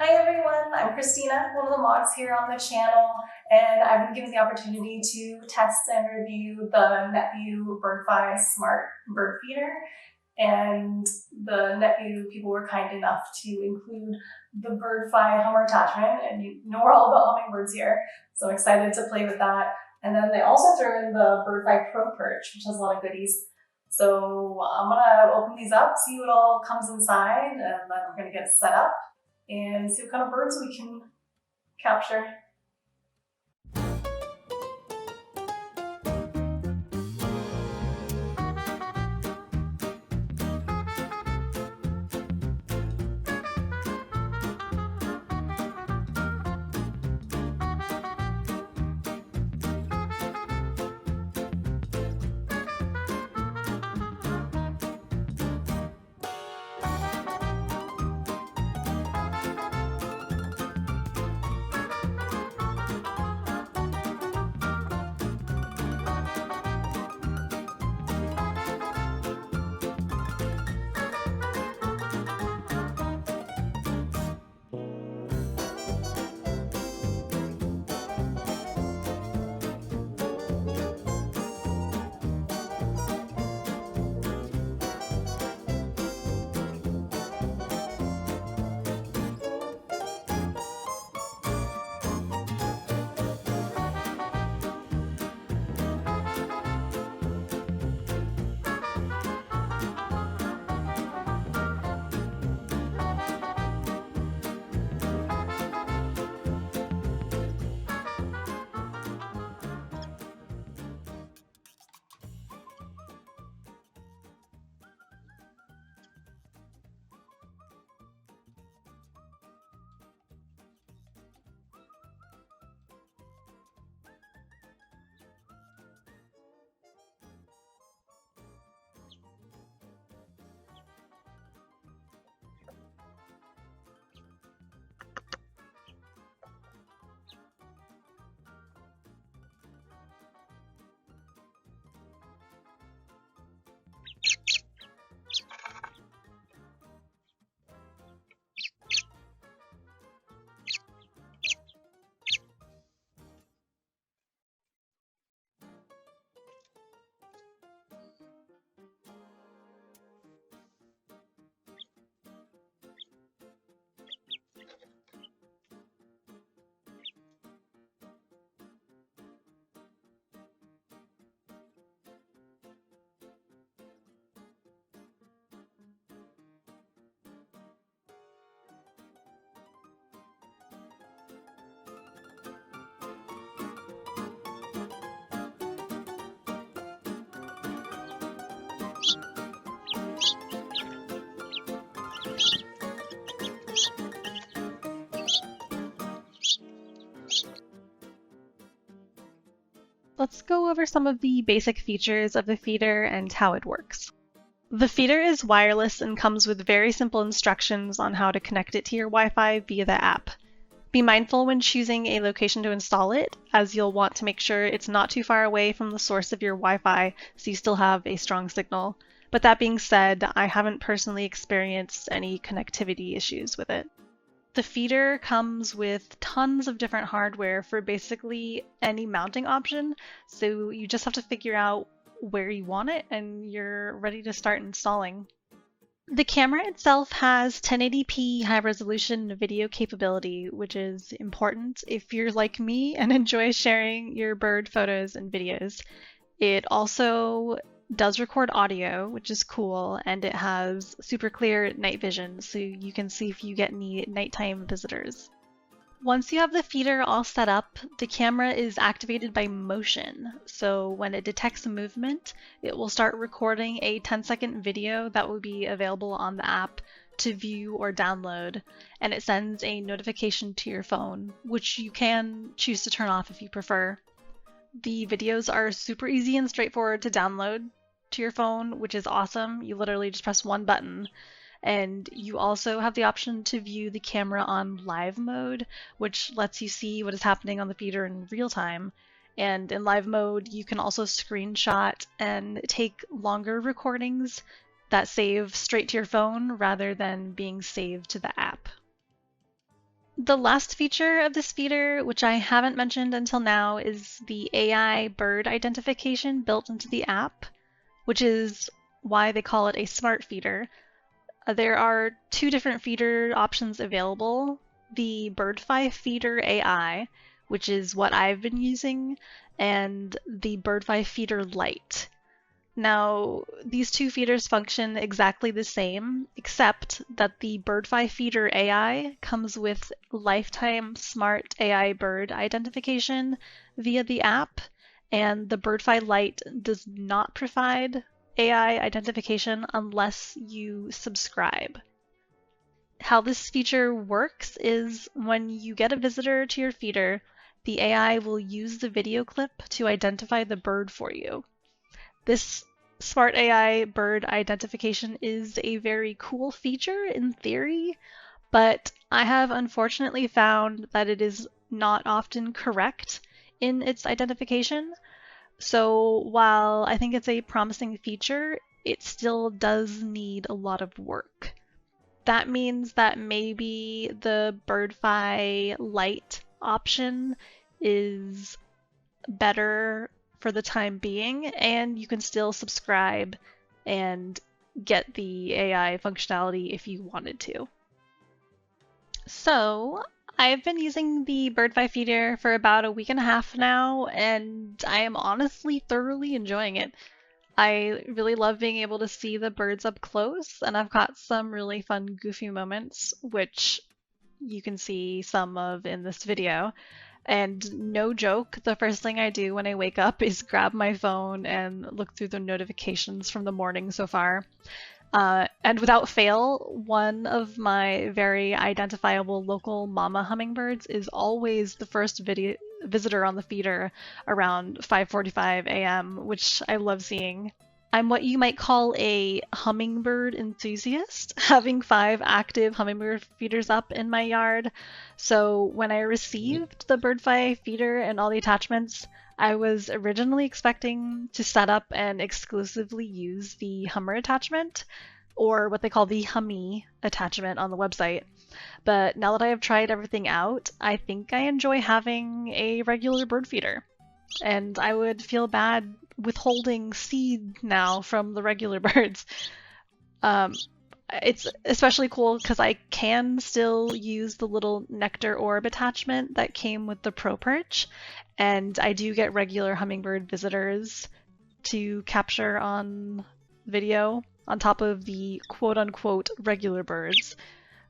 Hi everyone, I'm Christina, one of the mods here on the channel, and I've been given the opportunity to test and review the Netview BirdFi Smart Bird Feeder. And the Netview people were kind enough to include the BirdFi Hummer attachment, and you know we're all about hummingbirds here, so I'm excited to play with that. And then they also threw in the BirdFi Pro Perch, which has a lot of goodies. So I'm gonna open these up, see what all comes inside, and then we're gonna get set up and see what kind of birds we can capture. Let's go over some of the basic features of the feeder and how it works. The feeder is wireless and comes with very simple instructions on how to connect it to your Wi-Fi via the app. Be mindful when choosing a location to install it, as you'll want to make sure it's not too far away from the source of your Wi-Fi so you still have a strong signal. But that being said, I haven't personally experienced any connectivity issues with it. The feeder comes with tons of different hardware for basically any mounting option, so you just have to figure out where you want it and you're ready to start installing. The camera itself has 1080p high resolution video capability, which is important if you're like me and enjoy sharing your bird photos and videos. It also does record audio, which is cool, and it has super clear night vision, so you can see if you get any nighttime visitors. Once you have the feeder all set up, the camera is activated by motion. So when it detects movement, it will start recording a 10-second video that will be available on the app to view or download, and it sends a notification to your phone, which you can choose to turn off if you prefer. The videos are super easy and straightforward to download to your phone, which is awesome. You literally just press one button. And you also have the option to view the camera on live mode, which lets you see what is happening on the feeder in real time. And in live mode, you can also screenshot and take longer recordings that save straight to your phone rather than being saved to the app. The last feature of this feeder, which I haven't mentioned until now, is the AI bird identification built into the app, which is why they call it a smart feeder. There are two different feeder options available. The BirdFi Feeder AI, which is what I've been using, and the BirdFi Feeder Lite. Now, these two feeders function exactly the same, except that the BirdFi Feeder AI comes with lifetime smart AI bird identification via the app, and the BirdFi Lite does not provide AI identification unless you subscribe. How this feature works is when you get a visitor to your feeder, the AI will use the video clip to identify the bird for you. This smart AI bird identification is a very cool feature in theory, but I have unfortunately found that it is not often correct in its identification. So while I think it's a promising feature, it still does need a lot of work. That means that maybe the BirdFi Lite option is better for the time being, and you can still subscribe and get the AI functionality if you wanted to. So I've been using the BirdFi feeder for about a week and a half now, and I am honestly thoroughly enjoying it. I really love being able to see the birds up close, and I've got some really fun goofy moments, which you can see some of in this video. And no joke, the first thing I do when I wake up is grab my phone and look through the notifications from the morning so far. And without fail, one of my very identifiable local mama hummingbirds is always the first visitor on the feeder around 5:45 a.m., which I love seeing. I'm what you might call a hummingbird enthusiast, having 5 active hummingbird feeders up in my yard. So when I received the BirdFi feeder and all the attachments, I was originally expecting to set up and exclusively use the Hummer attachment, or what they call the Hummy attachment on the website. But now that I have tried everything out, I think I enjoy having a regular bird feeder. And I would feel bad withholding seed now from the regular birds. It's especially cool because I can still use the little nectar orb attachment that came with the Pro Perch, and I do get regular hummingbird visitors to capture on video on top of the quote-unquote regular birds.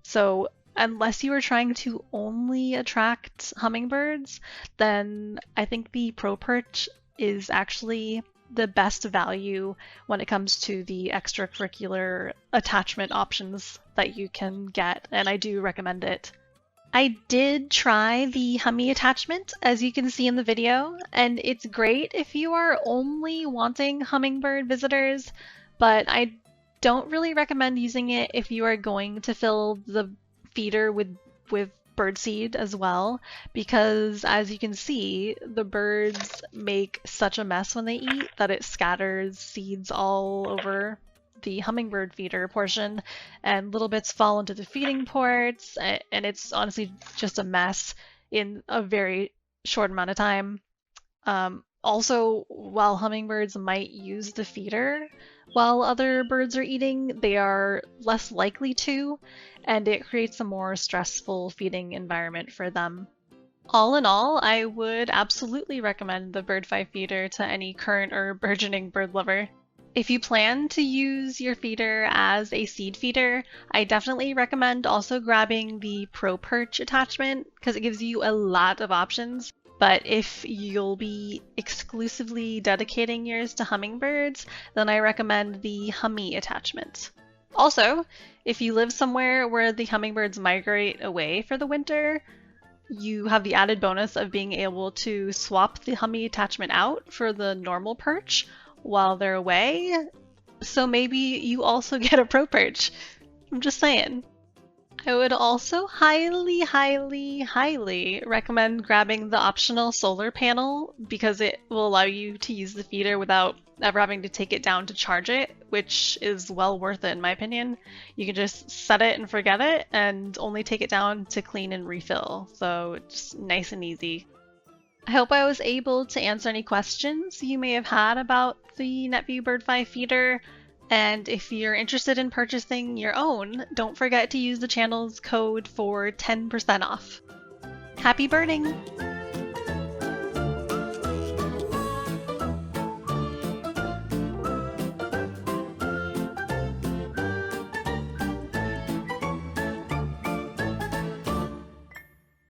So unless you are trying to only attract hummingbirds, then I think the Pro Perch is actually the best value when it comes to the extracurricular attachment options that you can get, and I do recommend it. I did try the Hummy attachment, as you can see in the video, and it's great if you are only wanting hummingbird visitors, but I don't really recommend using it if you are going to fill the feeder with birdseed as well, because as you can see, the birds make such a mess when they eat that it scatters seeds all over the hummingbird feeder portion, and little bits fall into the feeding ports, and it's honestly just a mess in a very short amount of time. Also, while hummingbirds might use the feeder while other birds are eating, they are less likely to, and it creates a more stressful feeding environment for them. All in all, I would absolutely recommend the BirdFi feeder to any current or burgeoning bird lover. If you plan to use your feeder as a seed feeder, I definitely recommend also grabbing the Pro Perch attachment because it gives you a lot of options. But if you'll be exclusively dedicating yours to hummingbirds, then I recommend the Hummy attachment. Also, if you live somewhere where the hummingbirds migrate away for the winter, you have the added bonus of being able to swap the Hummy attachment out for the normal perch while they're away. So maybe you also get a Pro Perch. I'm just saying. I would also highly, highly, highly recommend grabbing the optional solar panel because it will allow you to use the feeder without ever having to take it down to charge it, which is well worth it in my opinion. You can just set it and forget it and only take it down to clean and refill. So just nice and easy. I hope I was able to answer any questions you may have had about the NetView Birdfy feeder. And if you're interested in purchasing your own, don't forget to use the channel's code for 10% off. Happy birding!